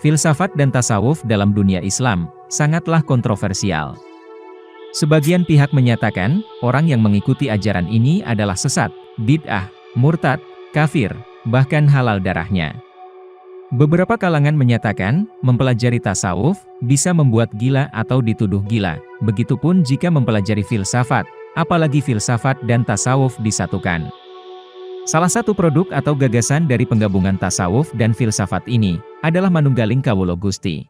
Filsafat dan tasawuf dalam dunia Islam sangatlah kontroversial. Sebagian pihak menyatakan, orang yang mengikuti ajaran ini adalah sesat, bid'ah, murtad, kafir, bahkan halal darahnya. Beberapa kalangan menyatakan, mempelajari tasawuf bisa membuat gila atau dituduh gila. Begitupun jika mempelajari filsafat, apalagi filsafat dan tasawuf disatukan. Salah satu produk atau gagasan dari penggabungan tasawuf dan filsafat ini adalah manunggaling kawula Gusti.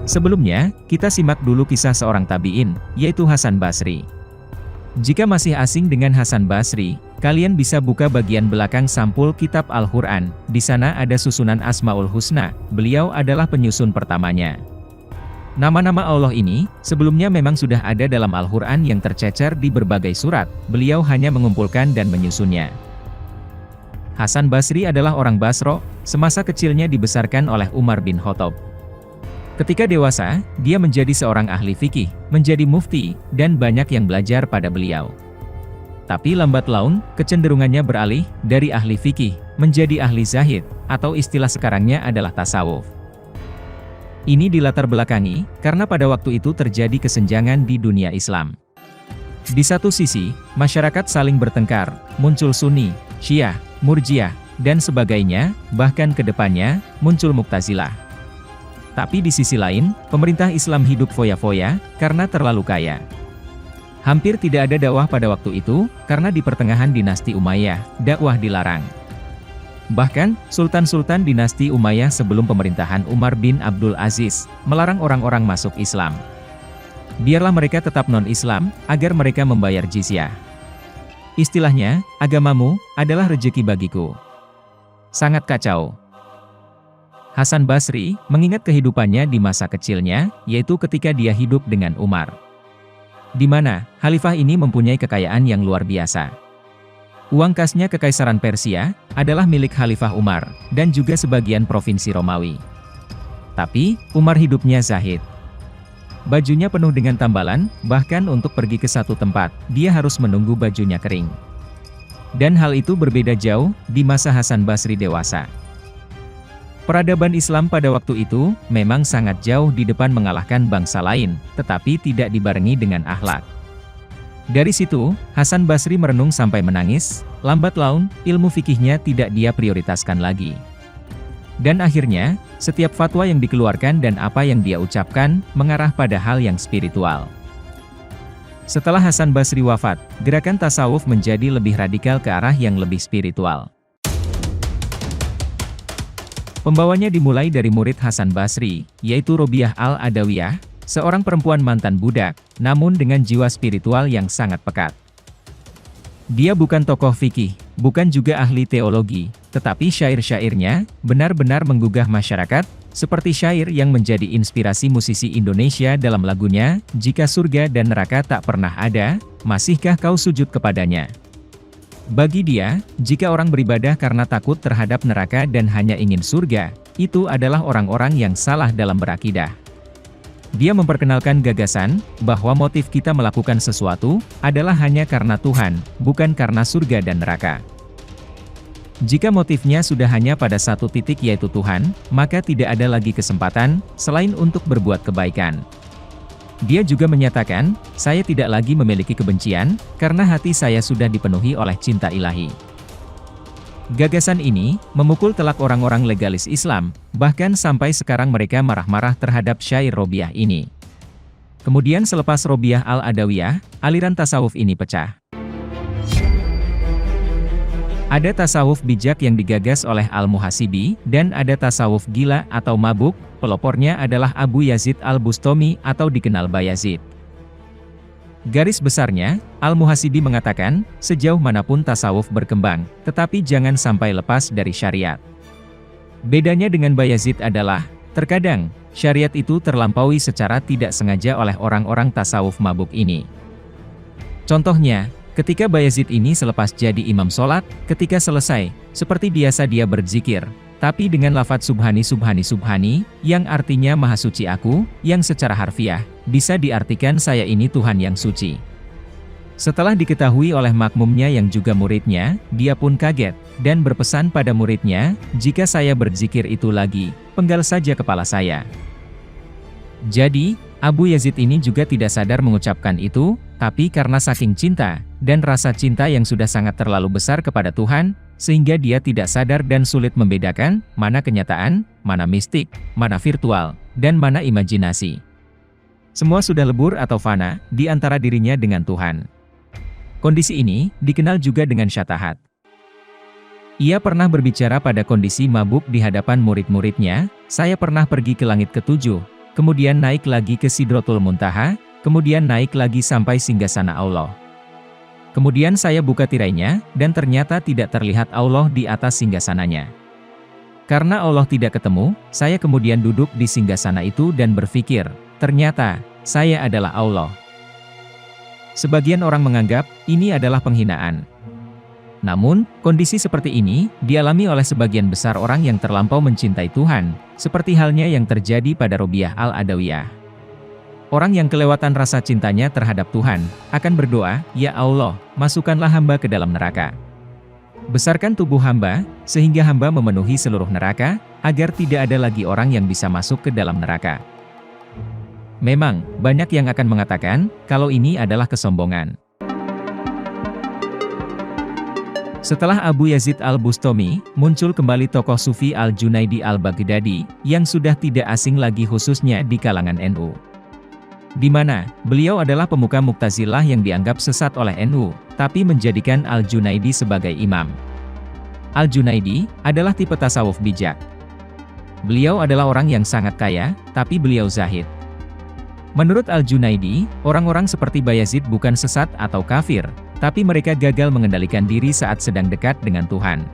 Sebelumnya, kita simak dulu kisah seorang tabi'in, yaitu Hasan Basri. Jika masih asing dengan Hasan Basri, kalian bisa buka bagian belakang sampul kitab Al-Quran. Di sana ada susunan Asmaul Husna. Beliau adalah penyusun pertamanya. Nama-nama Allah ini, sebelumnya memang sudah ada dalam Al-Quran yang tercecer di berbagai surat, beliau hanya mengumpulkan dan menyusunnya. Hasan Basri adalah orang Basro, semasa kecilnya dibesarkan oleh Umar bin Khattab. Ketika dewasa, dia menjadi seorang ahli fikih, menjadi mufti, dan banyak yang belajar pada beliau. Tapi lambat laun, kecenderungannya beralih dari ahli fikih, menjadi ahli zahid, atau istilah sekarangnya adalah tasawuf. Ini dilatar belakangi, karena pada waktu itu terjadi kesenjangan di dunia Islam. Di satu sisi, masyarakat saling bertengkar, muncul Sunni, Syiah, Murji'ah, dan sebagainya, bahkan ke depannya, muncul Mu'tazilah. Tapi di sisi lain, pemerintah Islam hidup foya-foya, karena terlalu kaya. Hampir tidak ada dakwah pada waktu itu, karena di pertengahan dinasti Umayyah, dakwah dilarang. Bahkan, sultan-sultan dinasti Umayyah sebelum pemerintahan Umar bin Abdul Aziz, melarang orang-orang masuk Islam. Biarlah mereka tetap non-Islam, agar mereka membayar jizyah. Istilahnya, agamamu adalah rejeki bagiku. Sangat kacau. Hasan Basri mengingat kehidupannya di masa kecilnya, yaitu ketika dia hidup dengan Umar. Di mana, khalifah ini mempunyai kekayaan yang luar biasa. Uang kasnya Kekaisaran Persia adalah milik Khalifah Umar, dan juga sebagian provinsi Romawi. Tapi, Umar hidupnya zahid. Bajunya penuh dengan tambalan, bahkan untuk pergi ke satu tempat, dia harus menunggu bajunya kering. Dan hal itu berbeda jauh di masa Hasan Basri dewasa. Peradaban Islam pada waktu itu memang sangat jauh di depan mengalahkan bangsa lain, tetapi tidak dibarengi dengan akhlak. Dari situ, Hasan Basri merenung sampai menangis, lambat laun, ilmu fikihnya tidak dia prioritaskan lagi. Dan akhirnya, setiap fatwa yang dikeluarkan dan apa yang dia ucapkan, mengarah pada hal yang spiritual. Setelah Hasan Basri wafat, gerakan tasawuf menjadi lebih radikal ke arah yang lebih spiritual. Pembawanya dimulai dari murid Hasan Basri, yaitu Robiah al-Adawiyah, seorang perempuan mantan budak, namun dengan jiwa spiritual yang sangat pekat. Dia bukan tokoh fikih, bukan juga ahli teologi, tetapi syair-syairnya benar-benar menggugah masyarakat, seperti syair yang menjadi inspirasi musisi Indonesia dalam lagunya, "Jika surga dan neraka tak pernah ada, masihkah kau sujud kepadanya?" Bagi dia, jika orang beribadah karena takut terhadap neraka dan hanya ingin surga, itu adalah orang-orang yang salah dalam berakidah. Dia memperkenalkan gagasan, bahwa motif kita melakukan sesuatu, adalah hanya karena Tuhan, bukan karena surga dan neraka. Jika motifnya sudah hanya pada satu titik yaitu Tuhan, maka tidak ada lagi kesempatan, selain untuk berbuat kebaikan. Dia juga menyatakan, saya tidak lagi memiliki kebencian, karena hati saya sudah dipenuhi oleh cinta ilahi. Gagasan ini memukul telak orang-orang legalis Islam, bahkan sampai sekarang mereka marah-marah terhadap syair Robiah ini. Kemudian selepas Robiah al-Adawiyah, aliran tasawuf ini pecah. Ada tasawuf bijak yang digagas oleh Al-Muhasibi, dan ada tasawuf gila atau mabuk, pelopornya adalah Abu Yazid al-Bustami atau dikenal Bayazid. Garis besarnya, Al-Muhasibi mengatakan, sejauh manapun tasawuf berkembang, tetapi jangan sampai lepas dari syariat. Bedanya dengan Bayazid adalah, terkadang, syariat itu terlampaui secara tidak sengaja oleh orang-orang tasawuf mabuk ini. Contohnya, ketika Bayazid ini selepas jadi imam sholat, ketika selesai, seperti biasa dia berzikir, tapi dengan lafadz subhani subhani subhani, yang artinya maha suci aku, yang secara harfiah, bisa diartikan saya ini Tuhan yang suci. Setelah diketahui oleh makmumnya yang juga muridnya, dia pun kaget, dan berpesan pada muridnya, "Jika saya berzikir itu lagi, penggal saja kepala saya." Jadi, Abu Yazid ini juga tidak sadar mengucapkan itu, tapi karena saking cinta, dan rasa cinta yang sudah sangat terlalu besar kepada Tuhan, sehingga dia tidak sadar dan sulit membedakan, mana kenyataan, mana mistik, mana virtual, dan mana imajinasi. Semua sudah lebur atau fana, di antara dirinya dengan Tuhan. Kondisi ini, dikenal juga dengan syatahat. Ia pernah berbicara pada kondisi mabuk di hadapan murid-muridnya, "Saya pernah pergi ke langit ketujuh, kemudian naik lagi ke Sidratul Muntaha, kemudian naik lagi sampai singgasana Allah. Kemudian saya buka tirainya, dan ternyata tidak terlihat Allah di atas singgasananya. Karena Allah tidak ketemu, saya kemudian duduk di singgasana itu dan berpikir, ternyata, saya adalah Allah." Sebagian orang menganggap, ini adalah penghinaan. Namun, kondisi seperti ini, dialami oleh sebagian besar orang yang terlampau mencintai Tuhan, seperti halnya yang terjadi pada Robiah Al-Adawiyah. Orang yang kelewatan rasa cintanya terhadap Tuhan, akan berdoa, "Ya Allah, masukkanlah hamba ke dalam neraka. Besarkan tubuh hamba, sehingga hamba memenuhi seluruh neraka, agar tidak ada lagi orang yang bisa masuk ke dalam neraka." Memang, banyak yang akan mengatakan, kalau ini adalah kesombongan. Setelah Abu Yazid al-Bustami, muncul kembali tokoh Sufi Al-Junaidi al-Baghdadi, yang sudah tidak asing lagi khususnya di kalangan NU. Di mana, beliau adalah pemuka Mu'tazilah yang dianggap sesat oleh NU, tapi menjadikan Al-Junaidi sebagai imam. Al-Junaidi adalah tipe tasawuf bijak. Beliau adalah orang yang sangat kaya, tapi beliau zahid. Menurut Al-Junaidi, orang-orang seperti Bayazid bukan sesat atau kafir, tapi mereka gagal mengendalikan diri saat sedang dekat dengan Tuhan.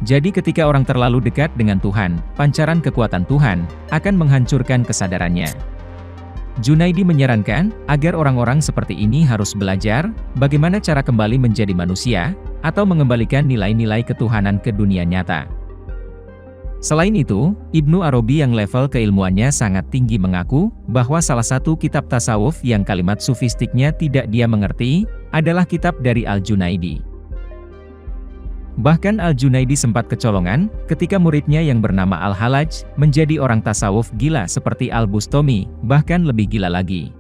Jadi ketika orang terlalu dekat dengan Tuhan, pancaran kekuatan Tuhan akan menghancurkan kesadarannya. Junaidi menyarankan agar orang-orang seperti ini harus belajar bagaimana cara kembali menjadi manusia, atau mengembalikan nilai-nilai ketuhanan ke dunia nyata. Selain itu, Ibnu Arabi yang level keilmuannya sangat tinggi mengaku bahwa salah satu kitab tasawuf yang kalimat sufistiknya tidak dia mengerti, adalah kitab dari Al-Junaidi. Bahkan Al-Junaidi sempat kecolongan ketika muridnya yang bernama Al-Halaj menjadi orang tasawuf gila seperti Al-Bustami, bahkan lebih gila lagi.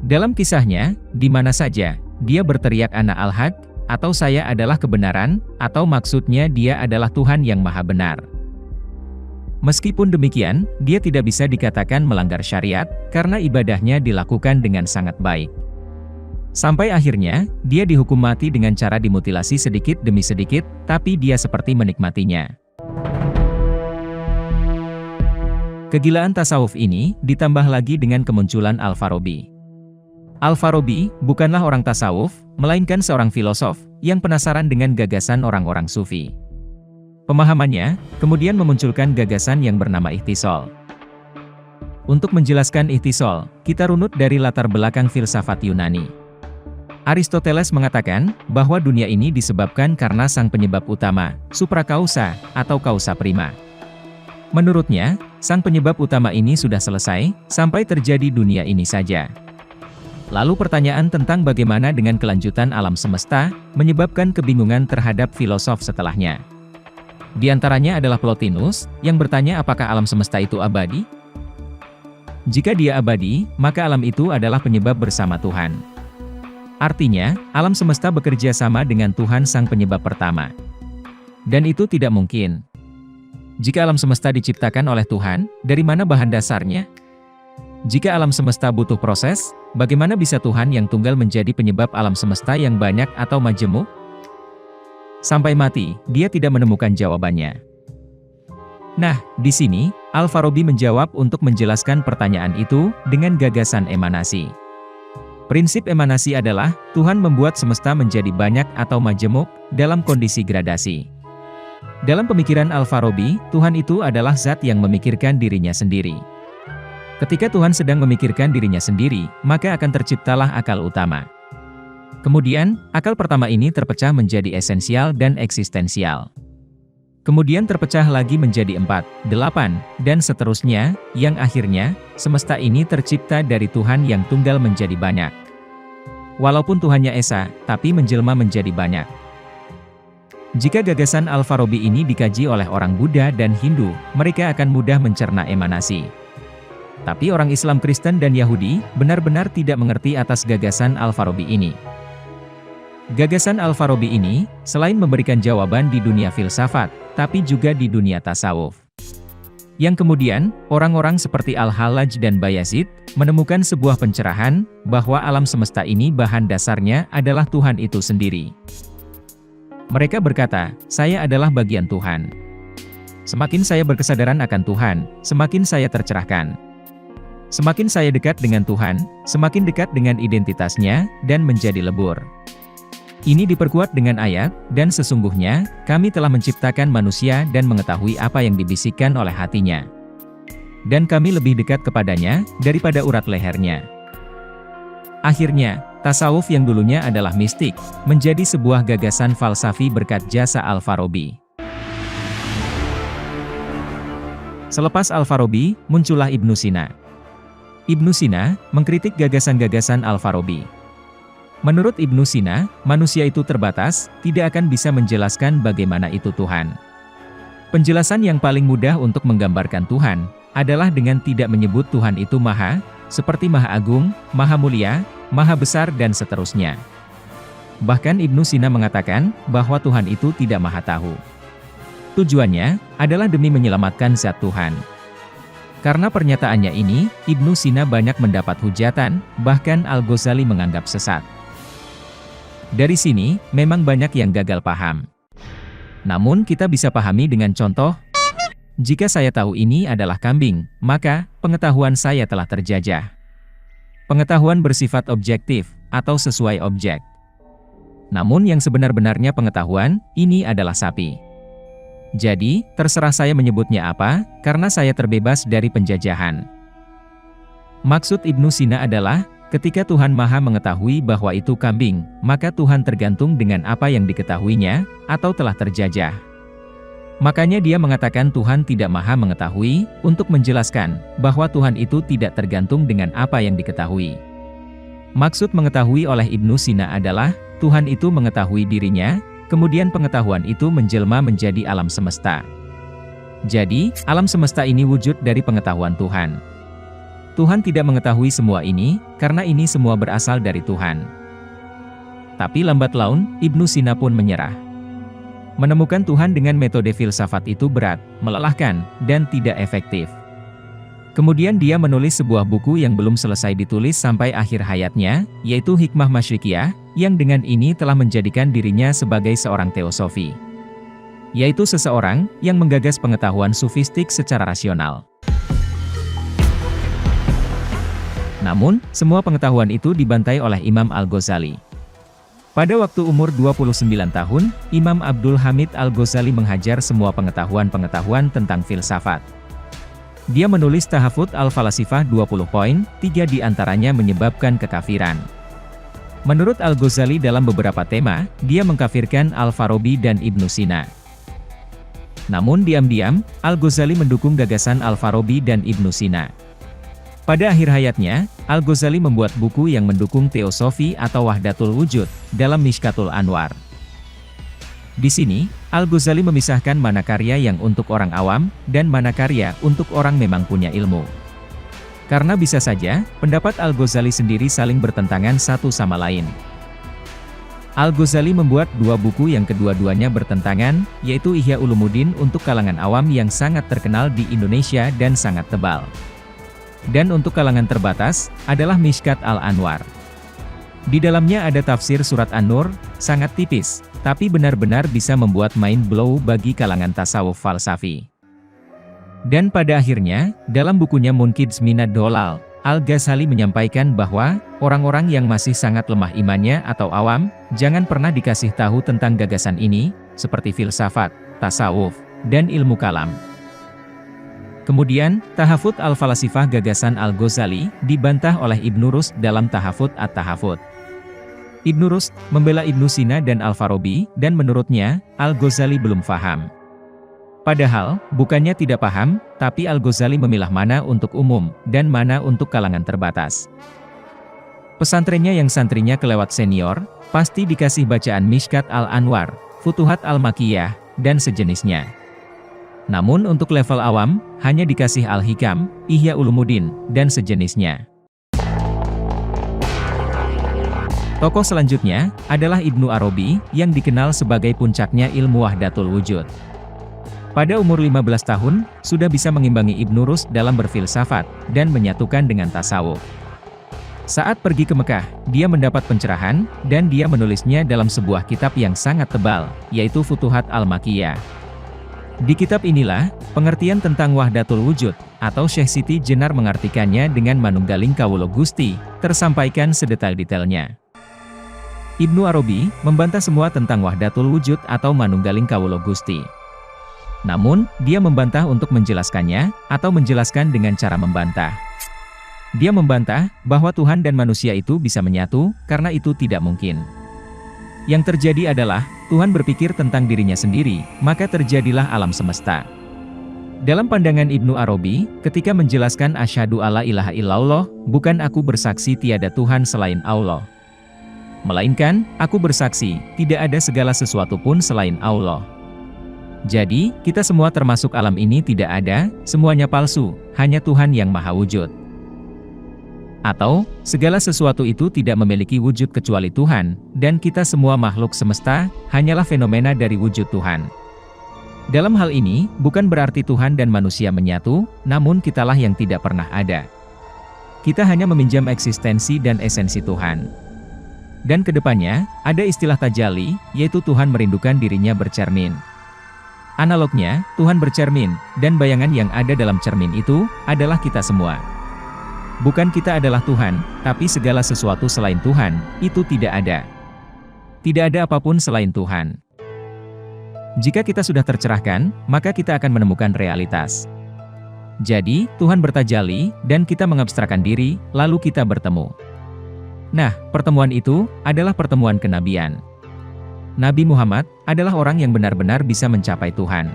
Dalam kisahnya, di mana saja dia berteriak "Ana Al-Haq" atau "Saya adalah kebenaran", atau maksudnya dia adalah Tuhan yang Maha Benar. Meskipun demikian, dia tidak bisa dikatakan melanggar syariat, karena ibadahnya dilakukan dengan sangat baik. Sampai akhirnya, dia dihukum mati dengan cara dimutilasi sedikit demi sedikit, tapi dia seperti menikmatinya. Kegilaan tasawuf ini, ditambah lagi dengan kemunculan Al-Farabi. Al-Farabi bukanlah orang tasawuf, melainkan seorang filosof, yang penasaran dengan gagasan orang-orang sufi. Pemahamannya, kemudian memunculkan gagasan yang bernama ihtisol. Untuk menjelaskan ihtisol, kita runut dari latar belakang filsafat Yunani. Aristoteles mengatakan, bahwa dunia ini disebabkan karena sang penyebab utama, suprakausa, atau kausa prima. Menurutnya, sang penyebab utama ini sudah selesai, sampai terjadi dunia ini saja. Lalu pertanyaan tentang bagaimana dengan kelanjutan alam semesta, menyebabkan kebingungan terhadap filosof setelahnya. Di antaranya adalah Plotinus, yang bertanya apakah alam semesta itu abadi? Jika dia abadi, maka alam itu adalah penyebab bersama Tuhan. Artinya, alam semesta bekerja sama dengan Tuhan sang penyebab pertama. Dan itu tidak mungkin. Jika alam semesta diciptakan oleh Tuhan, dari mana bahan dasarnya? Jika alam semesta butuh proses, bagaimana bisa Tuhan yang tunggal menjadi penyebab alam semesta yang banyak atau majemuk? Sampai mati, dia tidak menemukan jawabannya. Nah, di sini, Al-Farabi menjawab untuk menjelaskan pertanyaan itu dengan gagasan emanasi. Prinsip emanasi adalah, Tuhan membuat semesta menjadi banyak atau majemuk, dalam kondisi gradasi. Dalam pemikiran Al-Farabi, Tuhan itu adalah zat yang memikirkan dirinya sendiri. Ketika Tuhan sedang memikirkan dirinya sendiri, maka akan terciptalah akal utama. Kemudian, akal pertama ini terpecah menjadi esensial dan eksistensial. Kemudian terpecah lagi menjadi 4, 8, dan seterusnya, yang akhirnya, semesta ini tercipta dari Tuhan yang tunggal menjadi banyak. walaupun Tuhannya esa, tapi menjelma menjadi banyak. Jika gagasan Al-Farabi ini dikaji oleh orang Buddha dan Hindu, mereka akan mudah mencerna emanasi. Tapi orang Islam, Kristen dan Yahudi, benar-benar tidak mengerti atas gagasan Al-Farabi ini. Gagasan Al-Farabi ini, selain memberikan jawaban di dunia filsafat, tapi juga di dunia tasawuf. Yang kemudian, orang-orang seperti Al-Hallaj dan Bayazid, menemukan sebuah pencerahan, bahwa alam semesta ini bahan dasarnya adalah Tuhan itu sendiri. Mereka berkata, saya adalah bagian Tuhan. Semakin saya berkesadaran akan Tuhan, semakin saya tercerahkan. Semakin saya dekat dengan Tuhan, semakin dekat dengan identitasnya, dan menjadi lebur. Ini diperkuat dengan ayat, dan sesungguhnya, kami telah menciptakan manusia dan mengetahui apa yang dibisikkan oleh hatinya. Dan kami lebih dekat kepadanya, daripada urat lehernya. Akhirnya, tasawuf yang dulunya adalah mistik, menjadi sebuah gagasan falsafi berkat jasa Al-Farabi. Selepas Al-Farabi, muncullah Ibnu Sina. Ibnu Sina mengkritik gagasan-gagasan Al-Farabi. Menurut Ibnu Sina, manusia itu terbatas, tidak akan bisa menjelaskan bagaimana itu Tuhan. Penjelasan yang paling mudah untuk menggambarkan Tuhan, adalah dengan tidak menyebut Tuhan itu Maha, seperti Maha Agung, Maha Mulia, Maha Besar dan seterusnya. Bahkan Ibnu Sina mengatakan, bahwa Tuhan itu tidak Maha Tahu. Tujuannya, adalah demi menyelamatkan zat Tuhan. Karena pernyataannya ini, Ibnu Sina banyak mendapat hujatan, bahkan Al-Ghazali menganggap sesat. Dari sini, memang banyak yang gagal paham. Namun kita bisa pahami dengan contoh, jika saya tahu ini adalah kambing, maka pengetahuan saya telah terjajah. Pengetahuan bersifat objektif, atau sesuai objek. Namun yang sebenar-benarnya pengetahuan, ini adalah sapi. Jadi, terserah saya menyebutnya apa, karena saya terbebas dari penjajahan. Maksud Ibnu Sina adalah, ketika Tuhan Maha mengetahui bahwa itu kambing, maka Tuhan tergantung dengan apa yang diketahuinya, atau telah terjajah. Makanya dia mengatakan Tuhan tidak Maha mengetahui, untuk menjelaskan, bahwa Tuhan itu tidak tergantung dengan apa yang diketahui. Maksud mengetahui oleh Ibnu Sina adalah, Tuhan itu mengetahui dirinya, kemudian pengetahuan itu menjelma menjadi alam semesta. Jadi, alam semesta ini wujud dari pengetahuan Tuhan. Tuhan tidak mengetahui semua ini, karena ini semua berasal dari Tuhan. Tapi lambat laun, Ibnu Sina pun menyerah. Menemukan Tuhan dengan metode filsafat itu berat, melelahkan, dan tidak efektif. Kemudian dia menulis sebuah buku yang belum selesai ditulis sampai akhir hayatnya, yaitu Hikmah Masyrikiyah, yang dengan ini telah menjadikan dirinya sebagai seorang teosofi. Yaitu seseorang yang menggagas pengetahuan sufistik secara rasional. Namun, semua pengetahuan itu dibantai oleh Imam Al-Ghazali. Pada waktu umur 29 tahun, Imam Abdul Hamid Al-Ghazali menghajar semua pengetahuan-pengetahuan tentang filsafat. Dia menulis Tahafut Al-Falasifah 20 poin, 3 diantaranya menyebabkan kekafiran. Menurut Al-Ghazali dalam beberapa tema, dia mengkafirkan Al-Farabi dan Ibnu Sina. Namun diam-diam, Al-Ghazali mendukung gagasan Al-Farabi dan Ibnu Sina. Pada akhir hayatnya, Al-Ghazali membuat buku yang mendukung teosofi atau Wahdatul Wujud, dalam Mishkatul Anwar. Di sini, Al-Ghazali memisahkan mana karya yang untuk orang awam, dan mana karya untuk orang memang punya ilmu. Karena bisa saja, pendapat Al-Ghazali sendiri saling bertentangan satu sama lain. Al-Ghazali membuat dua buku yang kedua-duanya bertentangan, yaitu Ihya Ulumuddin untuk kalangan awam yang sangat terkenal di Indonesia dan sangat tebal. Dan untuk kalangan terbatas, adalah Mishkat Al-Anwar. Di dalamnya ada tafsir surat An-Nur, sangat tipis, tapi benar-benar bisa membuat mind blow bagi kalangan tasawuf falsafi. Dan pada akhirnya, dalam bukunya Munkids Minad Dolal, Al-Ghazali menyampaikan bahwa, orang-orang yang masih sangat lemah imannya atau awam, jangan pernah dikasih tahu tentang gagasan ini, seperti filsafat, tasawuf, dan ilmu kalam. Kemudian, Tahafut Al-Falasifah gagasan Al-Ghazali, dibantah oleh Ibnu Rushd dalam Tahafut At-Tahafut. Ibnu Rushd membela Ibnu Sina dan Al-Farabi, dan menurutnya, Al-Ghazali belum paham. Padahal, bukannya tidak paham, tapi Al-Ghazali memilah mana untuk umum, dan mana untuk kalangan terbatas. Pesantrennya yang santrinya kelewat senior, pasti dikasih bacaan Mishkat Al-Anwar, Futuhat Al-Makkiyah, dan sejenisnya. Namun untuk level awam, hanya dikasih Al-Hikam, Ihya Ulumuddin, dan sejenisnya. Tokoh selanjutnya adalah Ibnu Arabi, yang dikenal sebagai puncaknya ilmu Wahdatul Wujud. Pada umur 15 tahun, sudah bisa mengimbangi Ibnu Rushd dalam berfilsafat, dan menyatukan dengan tasawuf. Saat pergi ke Mekah, dia mendapat pencerahan, dan dia menulisnya dalam sebuah kitab yang sangat tebal, yaitu Futuhat Al-Makkiyah. Di kitab inilah, pengertian tentang Wahdatul Wujud, atau Syekh Siti Jenar mengartikannya dengan Manunggaling Kawula Gusti, tersampaikan sedetail-detailnya. Ibnu Arabi membantah semua tentang Wahdatul Wujud atau Manunggaling Kawula Gusti. Namun, dia membantah untuk menjelaskannya, atau menjelaskan dengan cara membantah. Dia membantah bahwa Tuhan dan manusia itu bisa menyatu, karena itu tidak mungkin. Yang terjadi adalah, Tuhan berpikir tentang dirinya sendiri, maka terjadilah alam semesta. Dalam pandangan Ibnu Arabi, ketika menjelaskan asyhadu alla ilaha illallah, bukan aku bersaksi tiada Tuhan selain Allah. Melainkan, aku bersaksi, tidak ada segala sesuatu pun selain Allah. Jadi, kita semua termasuk alam ini tidak ada, semuanya palsu, hanya Tuhan yang Maha Wujud. Atau, segala sesuatu itu tidak memiliki wujud kecuali Tuhan, dan kita semua makhluk semesta, hanyalah fenomena dari wujud Tuhan. Dalam hal ini, bukan berarti Tuhan dan manusia menyatu, namun kitalah yang tidak pernah ada. Kita hanya meminjam eksistensi dan esensi Tuhan. Dan kedepannya, ada istilah tajalli, yaitu Tuhan merindukan dirinya bercermin. Analognya, Tuhan bercermin, dan bayangan yang ada dalam cermin itu, adalah kita semua. Bukan kita adalah Tuhan, tapi segala sesuatu selain Tuhan, itu tidak ada. Tidak ada apapun selain Tuhan. Jika kita sudah tercerahkan, maka kita akan menemukan realitas. Jadi, Tuhan bertajalli, dan kita mengabstrakkan diri, lalu kita bertemu. Nah, pertemuan itu adalah pertemuan kenabian. Nabi Muhammad adalah orang yang benar-benar bisa mencapai Tuhan.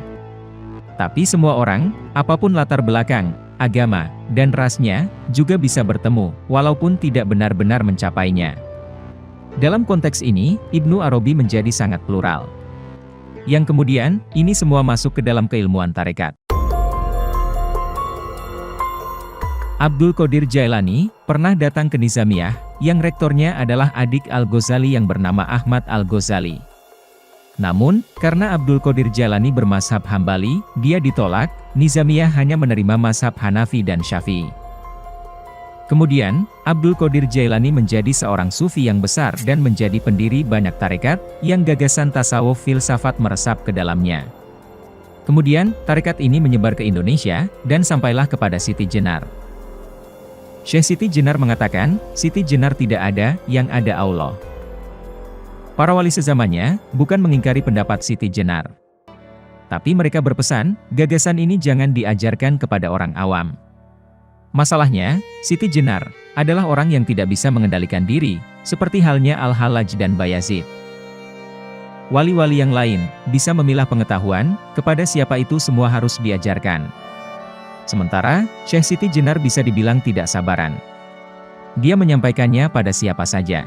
Tapi semua orang, apapun latar belakang, agama, dan rasnya, juga bisa bertemu, walaupun tidak benar-benar mencapainya. Dalam konteks ini, Ibnu Arabi menjadi sangat plural. Yang kemudian, ini semua masuk ke dalam keilmuan tarekat. Abdul Qadir Jailani pernah datang ke Nizamiyah, yang rektornya adalah adik Al-Ghazali yang bernama Ahmad Al-Ghazali. Namun, karena Abdul Qadir Jailani bermazhab Hambali, dia ditolak. Nizamiyah hanya menerima mazhab Hanafi dan Syafi'i. Kemudian, Abdul Qadir Jailani menjadi seorang sufi yang besar dan menjadi pendiri banyak tarekat, yang gagasan tasawuf filsafat meresap ke dalamnya. Kemudian, tarekat ini menyebar ke Indonesia, dan sampailah kepada Siti Jenar. Syekh Siti Jenar mengatakan, Siti Jenar tidak ada, yang ada Allah. Para wali sezamannya, bukan mengingkari pendapat Siti Jenar. Tapi mereka berpesan, gagasan ini jangan diajarkan kepada orang awam. Masalahnya, Siti Jenar adalah orang yang tidak bisa mengendalikan diri, seperti halnya Al-Hallaj dan Bayazid. Wali-wali yang lain, bisa memilah pengetahuan, kepada siapa itu semua harus diajarkan. Sementara, Syekh Siti Jenar bisa dibilang tidak sabaran. Dia menyampaikannya pada siapa saja.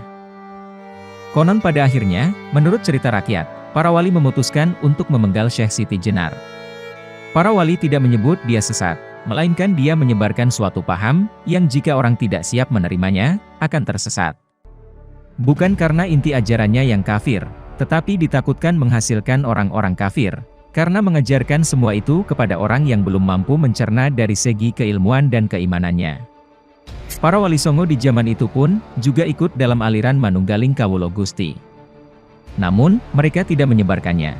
Konon pada akhirnya, menurut cerita rakyat, para wali memutuskan untuk memenggal Syekh Siti Jenar. Para wali tidak menyebut dia sesat, melainkan dia menyebarkan suatu paham, yang jika orang tidak siap menerimanya, akan tersesat. Bukan karena inti ajarannya yang kafir, tetapi ditakutkan menghasilkan orang-orang kafir, karena mengajarkan semua itu kepada orang yang belum mampu mencerna dari segi keilmuan dan keimanannya. Para wali songo di zaman itu pun, juga ikut dalam aliran Manunggaling Kawula Gusti. Namun, mereka tidak menyebarkannya.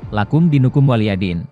Lakum dinukum waliyadin.